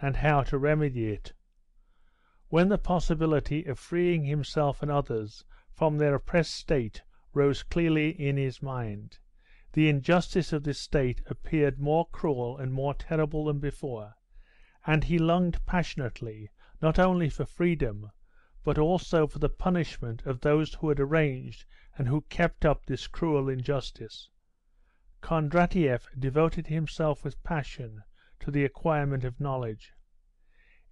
and how to remedy it. When the possibility of freeing himself and others from their oppressed state rose clearly in his mind, the injustice of this state appeared more cruel and more terrible than before, and he longed passionately not only for freedom, but also for the punishment of those who had arranged and who kept up this cruel injustice. Kondratieff devoted himself with passion to the acquirement of knowledge.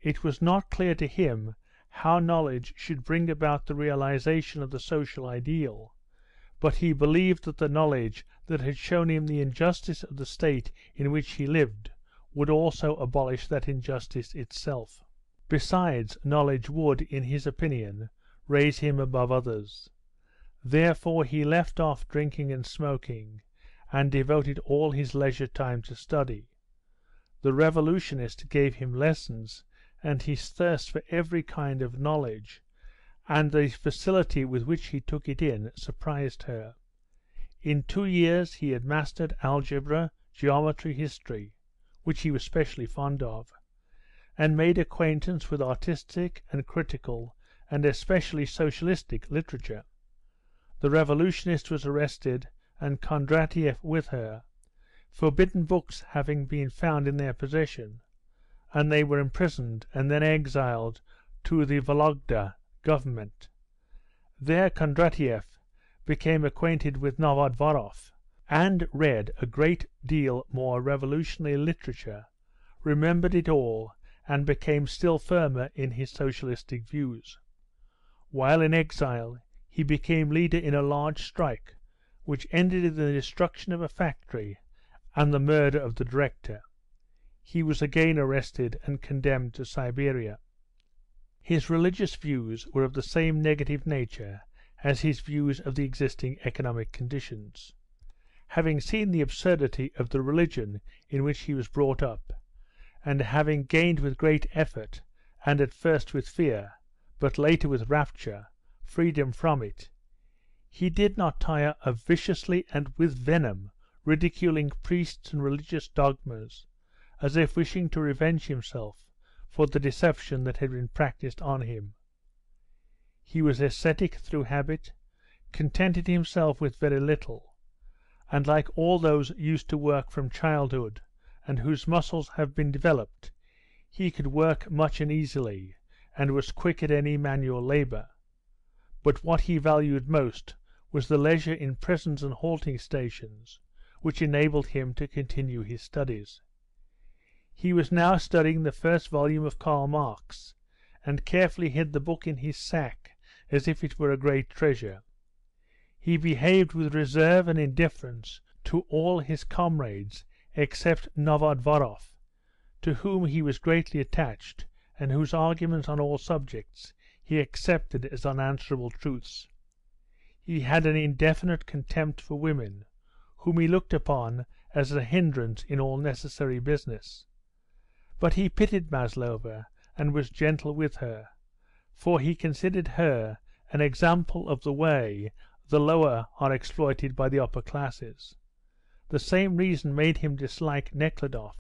It was not clear to him how knowledge should bring about the realization of the social ideal, but he believed that the knowledge that had shown him the injustice of the state in which he lived would also abolish that injustice itself. Besides, knowledge would, in his opinion, raise him above others. Therefore he left off drinking and smoking, and devoted all his leisure time to study. The revolutionist gave him lessons, and his thirst for every kind of knowledge, and the facility with which he took it in, surprised her. In 2 years he had mastered algebra, geometry, history, which he was specially fond of, and made acquaintance with artistic and critical, and especially socialistic, literature. The revolutionist was arrested, and Kondratieff with her, forbidden books having been found in their possession, and they were imprisoned and then exiled to the Vologda government. There Kondratieff became acquainted with Nabatoff, and read a great deal more revolutionary literature, remembered it all, and became still firmer in his socialistic views. While in exile he became leader in a large strike, which ended in the destruction of a factory and the murder of the director. He was again arrested and condemned to Siberia. His religious views were of the same negative nature as his views of the existing economic conditions. Having seen the absurdity of the religion in which he was brought up, and having gained with great effort, and at first with fear, but later with rapture, freedom from it, he did not tire of viciously and with venom ridiculing priests and religious dogmas, as if wishing to revenge himself for the deception that had been practised on him. He was ascetic through habit, contented himself with very little, and like all those used to work from childhood, and whose muscles have been developed, he could work much and easily, and was quick at any manual labour. But what he valued most was the leisure in prisons and halting stations, which enabled him to continue his studies. He was now studying the first volume of Karl Marx, and carefully hid the book in his sack as if it were a great treasure. He behaved with reserve and indifference to all his comrades except Novodvoroff, to whom he was greatly attached, and whose arguments on all subjects he accepted as unanswerable truths. He had an indefinite contempt for women, whom he looked upon as a hindrance in all necessary business. But he pitied Maslova and was gentle with her, for he considered her an example of the way the lower are exploited by the upper classes. The same reason made him dislike Nekhludoff,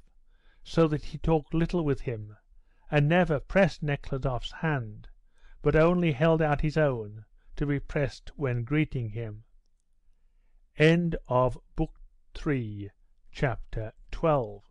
so that he talked little with him, and never pressed Nekhludoff's hand, but only held out his own, to be pressed when greeting him. End of Book 3, Chapter 12.